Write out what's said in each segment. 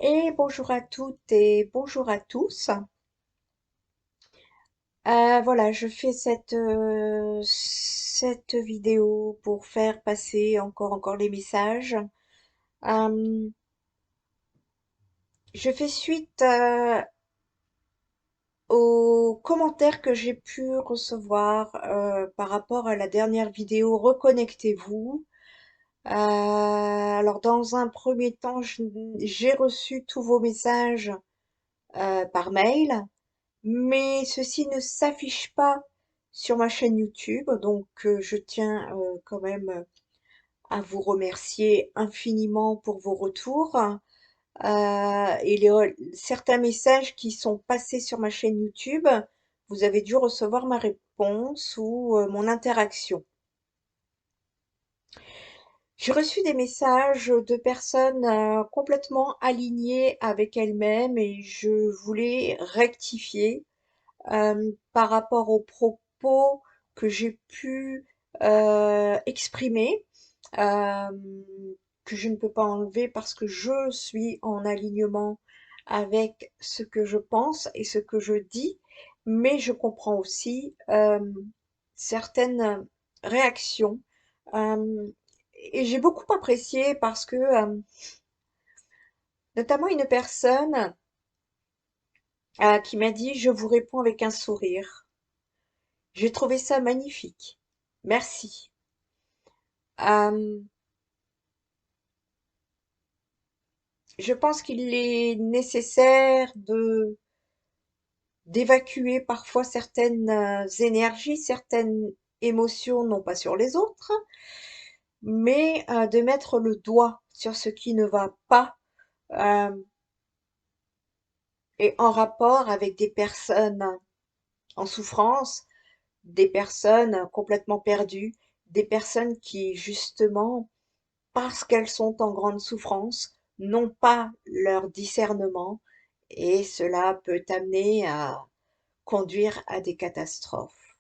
Et bonjour à toutes et bonjour à tous. Voilà, je fais cette vidéo pour faire passer encore les messages. Euh, je fais suite aux commentaires que j'ai pu recevoir par rapport à la dernière vidéo Reconnectez-vous. Alors, dans un premier temps, j'ai reçu tous vos messages par mail. Mais ceci ne s'affiche pas sur ma chaîne YouTube, donc je tiens quand même à vous remercier infiniment pour vos retours. Et certains messages qui sont passés sur ma chaîne YouTube, vous avez dû recevoir ma réponse ou mon interaction. J'ai reçu des messages de personnes complètement alignées avec elles-mêmes et je voulais rectifier par rapport aux propos que j'ai pu exprimer, euh, que je ne peux pas enlever parce que je suis en alignement avec ce que je pense et ce que je dis, mais je comprends aussi certaines réactions. euh, et j'ai beaucoup apprécié parce que, notamment une personne qui m'a dit, je vous réponds avec un sourire. J'ai trouvé ça magnifique. Merci. Euh, je pense qu'il est nécessaire de d'évacuer parfois certaines énergies, certaines émotions, non pas sur les autres, mais de mettre le doigt sur ce qui ne va pas euh, et en rapport avec des personnes en souffrance, des personnes complètement perdues, des personnes qui justement parce qu'elles sont en grande souffrance, n'ont pas leur discernement et cela peut amener à conduire à des catastrophes.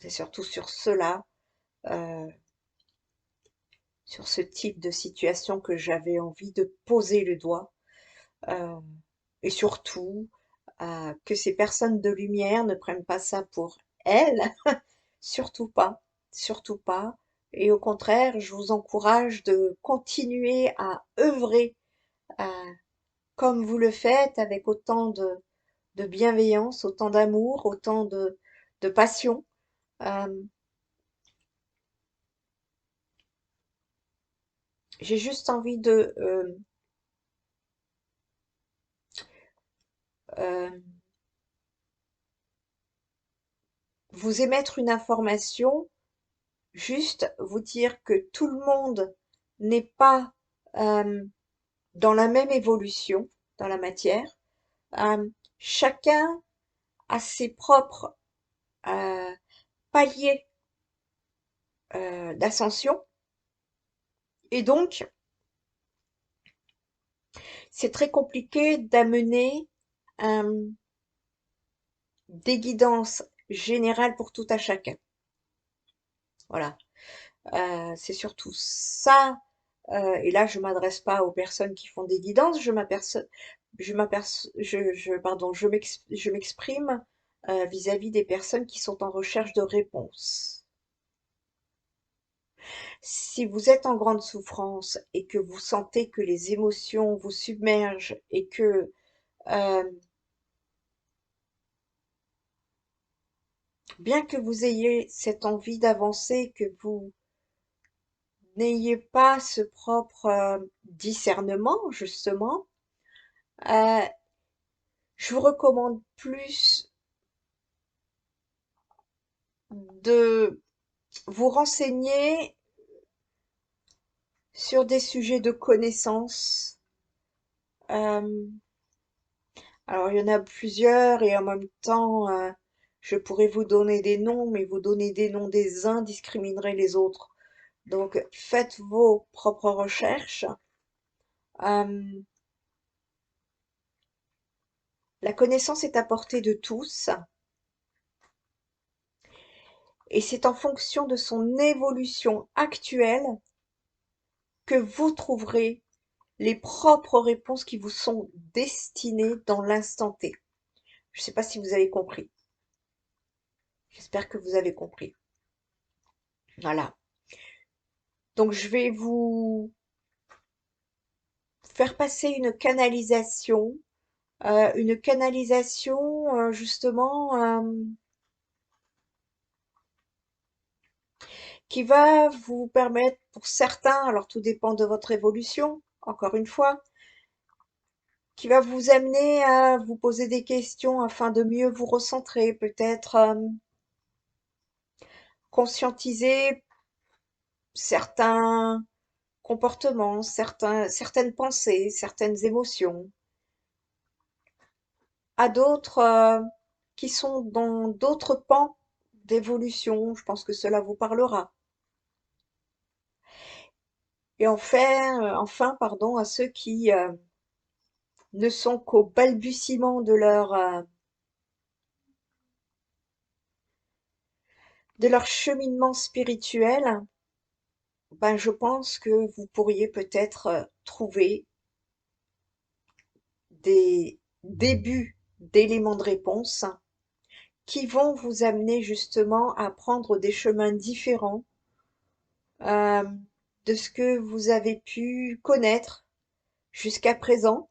C'est surtout sur cela, euh, sur ce type de situation que j'avais envie de poser le doigt euh, et surtout que ces personnes de lumière ne prennent pas ça pour elles, surtout pas, surtout pas. Et au contraire, je vous encourage de continuer à œuvrer comme vous le faites, avec autant de bienveillance, autant d'amour, autant de passion. Euh, j'ai juste envie de euh, vous émettre une information, juste vous dire que tout le monde n'est pas euh, dans la même évolution dans la matière. Euh, chacun a ses propres euh, paliers d'ascension et donc c'est très compliqué d'amener euh, des guidances générales pour tout à chacun. Voilà. C'est surtout ça. Et là, je m'adresse pas aux personnes qui font des guidances. Pardon, je m'exprime vis-à-vis des personnes qui sont en recherche de réponses. Si vous êtes en grande souffrance et que vous sentez que les émotions vous submergent et que euh, bien que vous ayez cette envie d'avancer, que vous n'ayez pas ce propre discernement, justement, euh, je vous recommande plus de vous renseigner sur des sujets de connaissances. Euh, alors, il y en a plusieurs et en même temps, je pourrais vous donner des noms, mais vous donner des noms des uns discriminerait les autres. Donc, faites vos propres recherches. Euh, la connaissance est à portée de tous. Et c'est en fonction de son évolution actuelle que vous trouverez les propres réponses qui vous sont destinées dans l'instant T. Je ne sais pas si vous avez compris. J'espère que vous avez compris. Voilà. Donc, je vais vous faire passer une canalisation justement qui va vous permettre, pour certains, alors tout dépend de votre évolution, encore une fois, qui va vous amener à vous poser des questions afin de mieux vous recentrer, peut-être conscientiser certains comportements, certaines pensées, certaines émotions, à d'autres qui sont dans d'autres pans d'évolution. Je pense que cela vous parlera. Et enfin, pardon, à ceux qui ne sont qu'au balbutiement de leur cheminement spirituel, ben je pense que vous pourriez peut-être trouver des débuts d'éléments de réponse qui vont vous amener justement à prendre des chemins différents euh, de ce que vous avez pu connaître jusqu'à présent.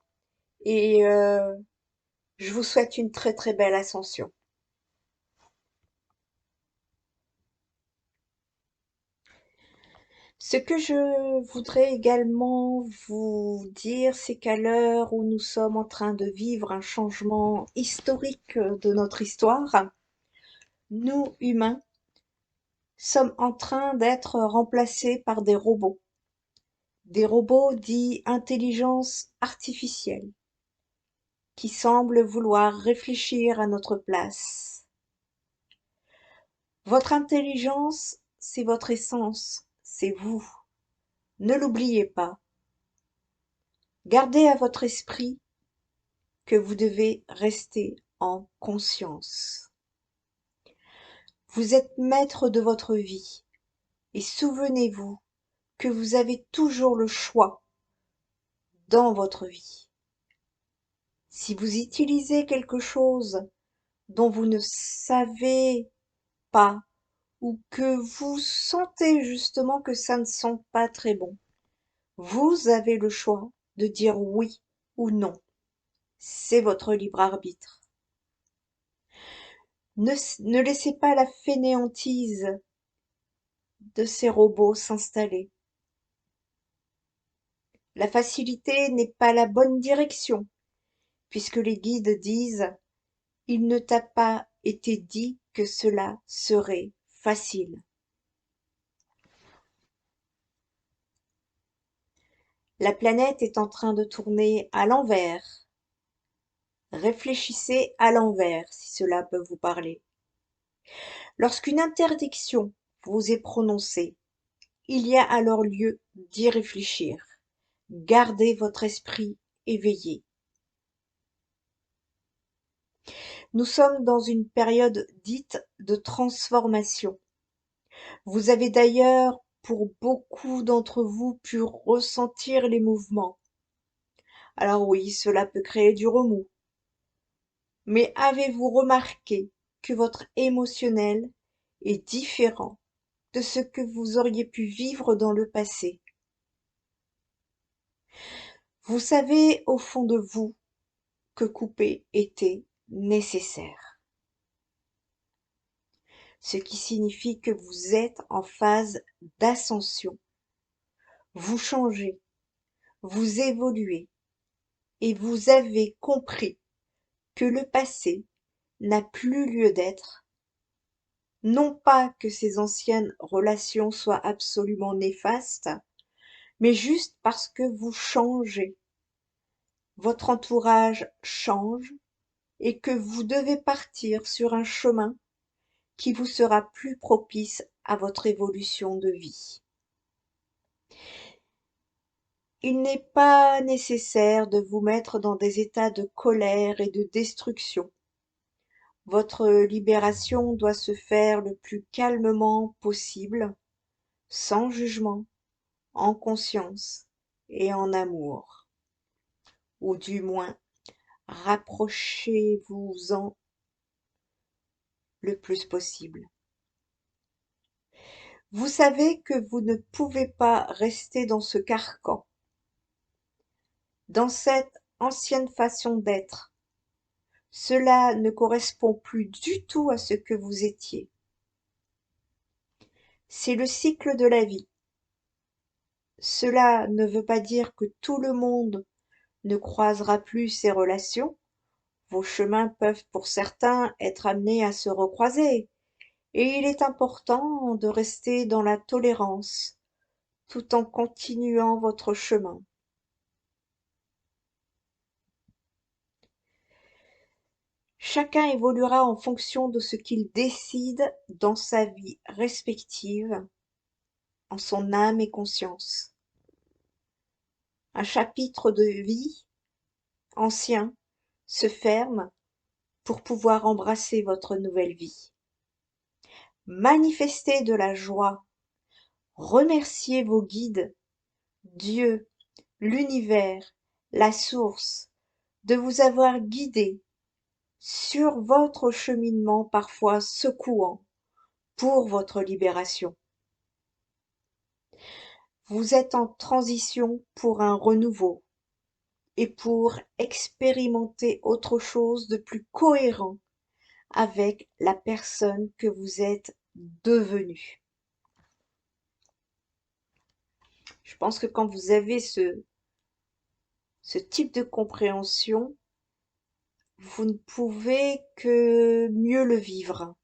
Et je vous souhaite une très très belle ascension. Ce que je voudrais également vous dire, c'est qu'à l'heure où nous sommes en train de vivre un changement historique de notre histoire, nous, humains, sommes en train d'être remplacés par des robots dits intelligence artificielle, qui semblent vouloir réfléchir à notre place. Votre intelligence, c'est votre essence, c'est vous. Ne l'oubliez pas. Gardez à votre esprit que vous devez rester en conscience. Vous êtes maître de votre vie et souvenez-vous que vous avez toujours le choix dans votre vie. Si vous utilisez quelque chose dont vous ne savez pas ou que vous sentez justement que ça ne sent pas très bon, vous avez le choix de dire oui ou non. C'est votre libre arbitre. Ne laissez pas la fainéantise de ces robots s'installer. La facilité n'est pas la bonne direction, puisque les guides disent il ne t'a pas été dit que cela serait facile. La planète est en train de tourner à l'envers. Réfléchissez à l'envers si cela peut vous parler. Lorsqu'une interdiction vous est prononcée, il y a alors lieu d'y réfléchir. Gardez votre esprit éveillé. Nous sommes dans une période dite de transformation. Vous avez d'ailleurs, pour beaucoup d'entre vous, pu ressentir les mouvements. Alors oui, cela peut créer du remous. Mais avez-vous remarqué que votre émotionnel est différent de ce que vous auriez pu vivre dans le passé? Vous savez au fond de vous que couper était nécessaire, ce qui signifie que vous êtes en phase d'ascension. Vous changez, vous évoluez et vous avez compris que le passé n'a plus lieu d'être. Non pas que ces anciennes relations soient absolument néfastes, mais juste parce que vous changez. Votre entourage change et que vous devez partir sur un chemin qui vous sera plus propice à votre évolution de vie. Il n'est pas nécessaire de vous mettre dans des états de colère et de destruction. Votre libération doit se faire le plus calmement possible, sans jugement, en conscience et en amour. ou du moins rapprochez-vous-en le plus possible. Vous savez que vous ne pouvez pas rester dans ce carcan, dans cette ancienne façon d'être. Cela ne correspond plus du tout à ce que vous étiez. C'est le cycle de la vie. Cela ne veut pas dire que tout le monde ne croisera plus ces relations. Vos chemins peuvent pour certains être amenés à se recroiser, et il est important de rester dans la tolérance tout en continuant votre chemin. Chacun évoluera en fonction de ce qu'il décide dans sa vie respective, en son âme et conscience. Un chapitre de vie ancien se ferme pour pouvoir embrasser votre nouvelle vie. Manifestez de la joie, remerciez vos guides, Dieu, l'univers, la source, de vous avoir guidé sur votre cheminement parfois secouant pour votre libération. Vous êtes en transition pour un renouveau et pour expérimenter autre chose de plus cohérent avec la personne que vous êtes devenue. Je pense que quand vous avez ce type de compréhension, vous ne pouvez que mieux le vivre.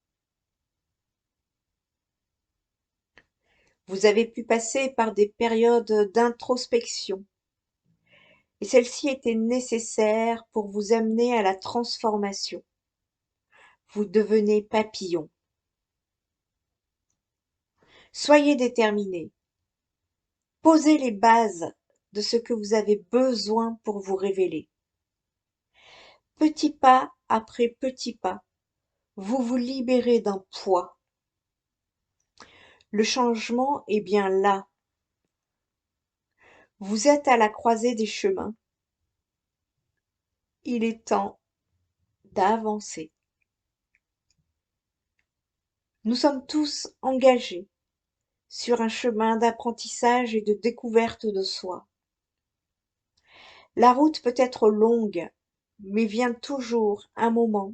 Vous avez pu passer par des périodes d'introspection et celle-ci était nécessaire pour vous amener à la transformation. Vous devenez papillon. Soyez déterminé. Posez les bases de ce que vous avez besoin pour vous révéler. Petit pas après petit pas, vous vous libérez d'un poids. Le changement est bien là. Vous êtes à la croisée des chemins. Il est temps d'avancer. Nous sommes tous engagés sur un chemin d'apprentissage et de découverte de soi. La route peut être longue, mais vient toujours un moment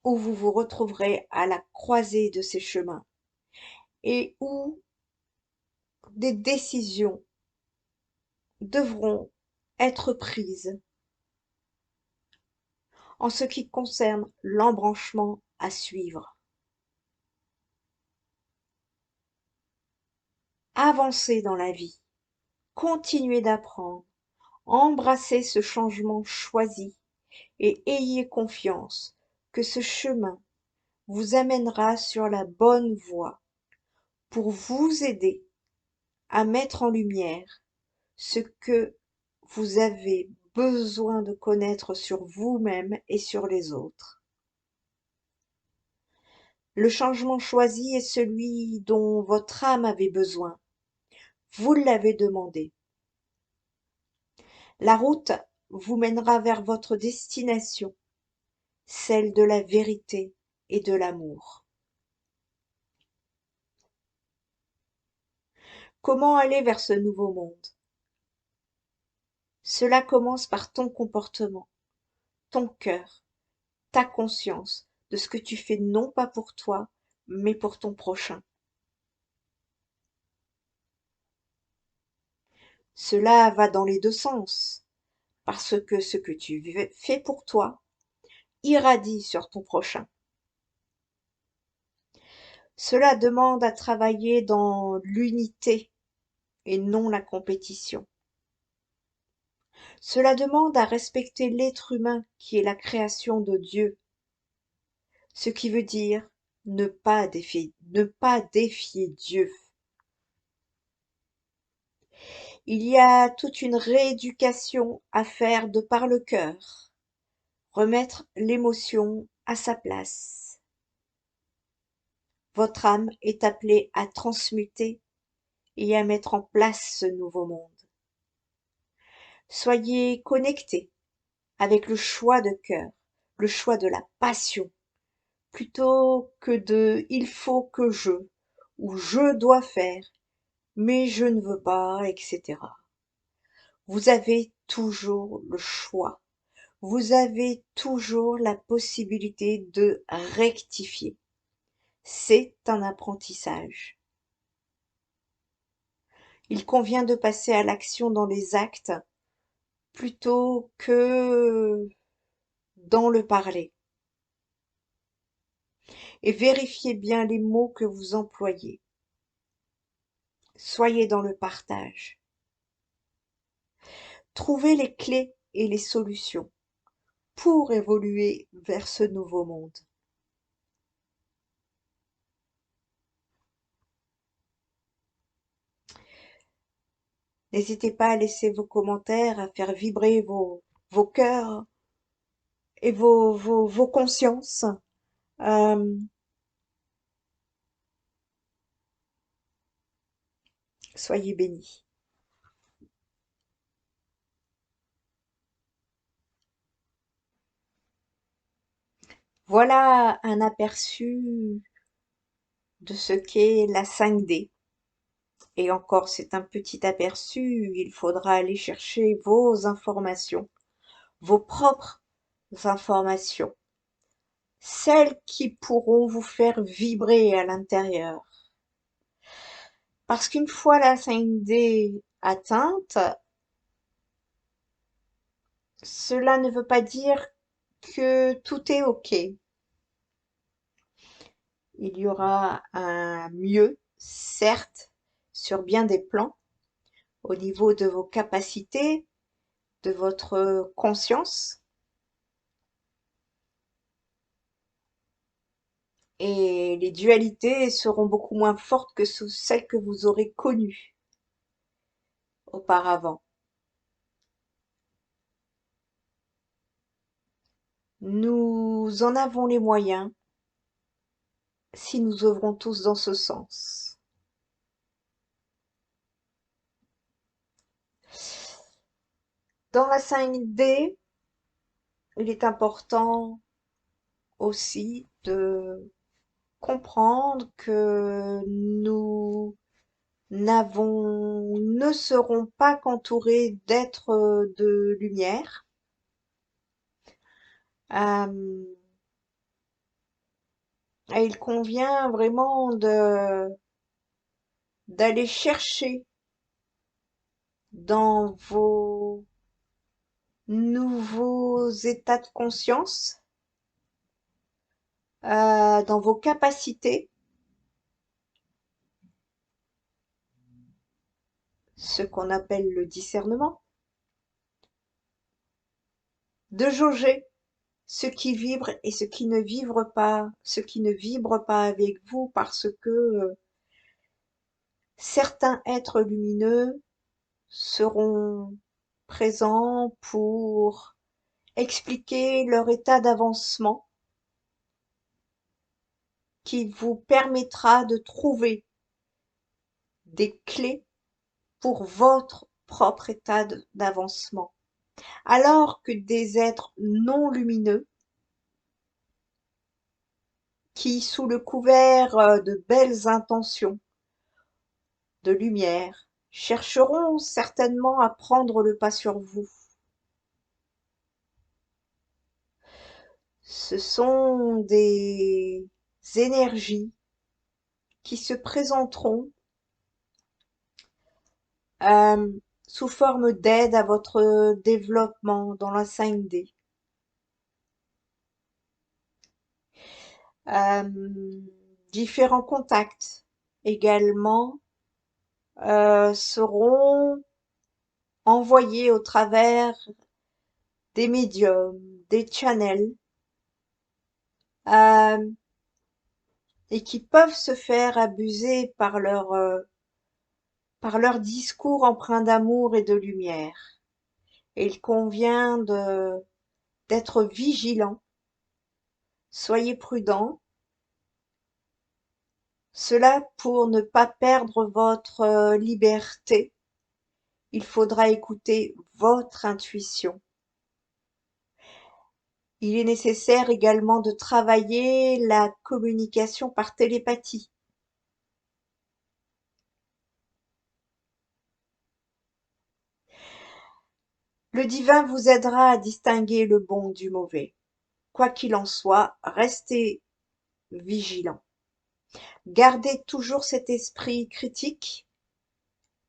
où vous vous retrouverez à la croisée de ces chemins et où des décisions devront être prises en ce qui concerne l'embranchement à suivre. Avancez dans la vie, continuez d'apprendre, embrassez ce changement choisi et ayez confiance que ce chemin vous amènera sur la bonne voie pour vous aider à mettre en lumière ce que vous avez besoin de connaître sur vous-même et sur les autres. Le changement choisi est celui dont votre âme avait besoin. Vous l'avez demandé. La route vous mènera vers votre destination, celle de la vérité et de l'amour. Comment aller vers ce nouveau monde? Cela commence par ton comportement, ton cœur, ta conscience de ce que tu fais non pas pour toi, mais pour ton prochain. Cela va dans les deux sens, parce que ce que tu fais pour toi irradie sur ton prochain. Cela demande à travailler dans l'unité et non la compétition. Cela demande à respecter l'être humain qui est la création de Dieu, ce qui veut dire ne pas défier Dieu. Il y a toute une rééducation à faire de par le cœur, remettre l'émotion à sa place. Votre âme est appelée à transmuter et à mettre en place ce nouveau monde. Soyez connectés avec le choix de cœur, le choix de la passion, plutôt que de il faut que je ou je dois faire, mais je ne veux pas, etc. Vous avez toujours le choix. Vous avez toujours la possibilité de rectifier. C'est un apprentissage. Il convient de passer à l'action dans les actes plutôt que dans le parler. Et vérifiez bien les mots que vous employez. Soyez dans le partage. Trouvez les clés et les solutions pour évoluer vers ce nouveau monde. N'hésitez pas à laisser vos commentaires, à faire vibrer vos cœurs et vos consciences. Euh, Soyez bénis. Voilà un aperçu de ce qu'est la 5D. Et encore, c'est un petit aperçu, il faudra aller chercher vos informations, vos propres informations, celles qui pourront vous faire vibrer à l'intérieur. Parce qu'une fois la 5D atteinte, cela ne veut pas dire que tout est OK. Il y aura un mieux, certes, sur bien des plans, au niveau de vos capacités, de votre conscience, et les dualités seront beaucoup moins fortes que celles que vous aurez connues auparavant. Nous en avons les moyens si nous œuvrons tous dans ce sens. Dans la 5D, il est important aussi de comprendre que nous ne serons pas qu'entourés d'êtres de lumière. Euh, et il convient vraiment d'aller chercher dans vos nouveaux états de conscience, dans vos capacités, ce qu'on appelle le discernement, de jauger ce qui vibre et ce qui ne vibre pas, ce qui ne vibre pas avec vous parce que certains êtres lumineux seront présents pour expliquer leur état d'avancement qui vous permettra de trouver des clés pour votre propre état d'avancement. Alors que des êtres non lumineux qui, sous le couvert de belles intentions, de lumière, chercheront certainement à prendre le pas sur vous. Ce sont des énergies qui se présenteront euh, sous forme d'aide à votre développement dans la 5D. Différents contacts également seront envoyés au travers des médiums, des channels, euh, et qui peuvent se faire abuser par leur discours empreint d'amour et de lumière. Et il convient d'être vigilant. Soyez prudent. Cela pour ne pas perdre votre liberté il faudra écouter votre intuition. Il est nécessaire également de travailler la communication par télépathie. Le divin vous aidera à distinguer le bon du mauvais. Quoi qu'il en soit, restez vigilant. Gardez toujours cet esprit critique,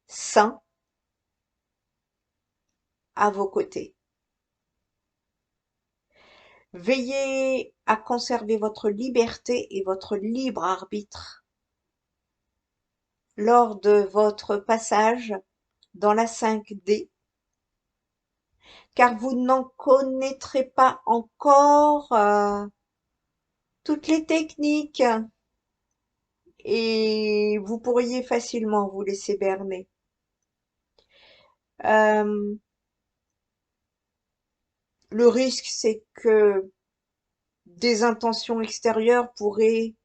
sain, à vos côtés. Veillez à conserver votre liberté et votre libre arbitre lors de votre passage dans la 5D, car vous n'en connaîtrez pas encore toutes les techniques et vous pourriez facilement vous laisser berner. Euh, le risque, c'est que des intentions extérieures pourraient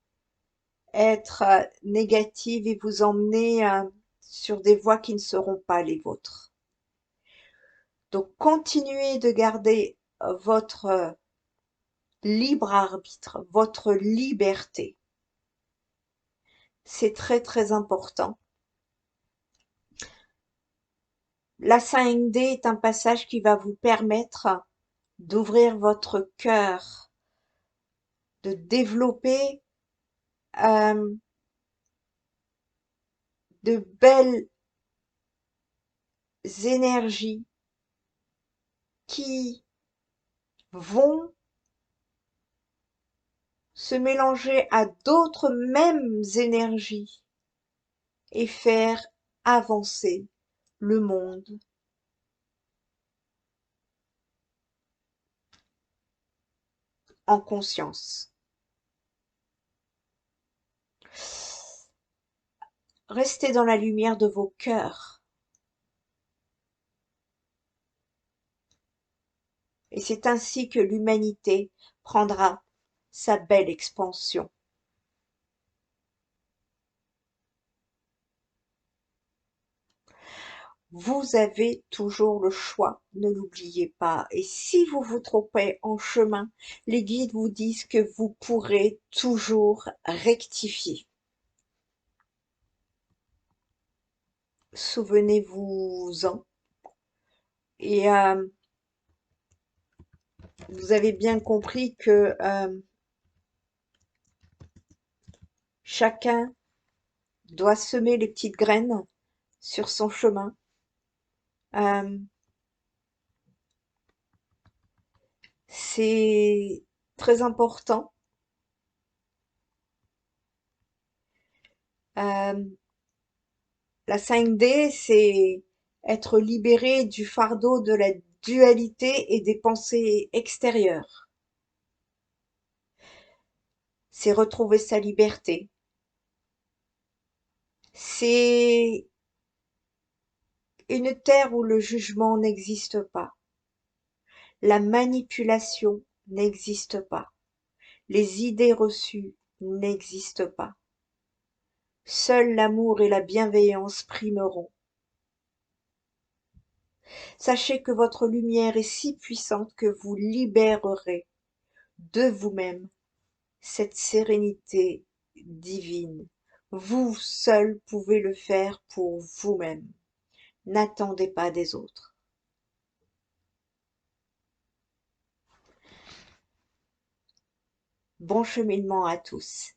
être négatives et vous emmener sur des voies qui ne seront pas les vôtres. Donc, continuez de garder votre libre arbitre, votre liberté. C'est très, très important. La 5D est un passage qui va vous permettre d'ouvrir votre cœur, de développer euh, de belles énergies qui vont se mélanger à d'autres mêmes énergies et faire avancer le monde en conscience. Restez dans la lumière de vos cœurs. Et c'est ainsi que l'humanité prendra sa belle expansion. Vous avez toujours le choix, ne l'oubliez pas. Et si vous vous trompez en chemin, les guides vous disent que vous pourrez toujours rectifier. Souvenez-vous-en. Et vous avez bien compris que chacun doit semer les petites graines sur son chemin. Euh, c'est très important. Euh, la 5D, c'est être libéré du fardeau de la dualité et des pensées extérieures. C'est retrouver sa liberté. C'est une terre où le jugement n'existe pas. La manipulation n'existe pas. Les idées reçues n'existent pas. Seul l'amour et la bienveillance primeront. Sachez que votre lumière est si puissante que vous libérerez de vous-même cette sérénité divine. Vous seul pouvez le faire pour vous-même. N'attendez pas des autres. Bon cheminement à tous.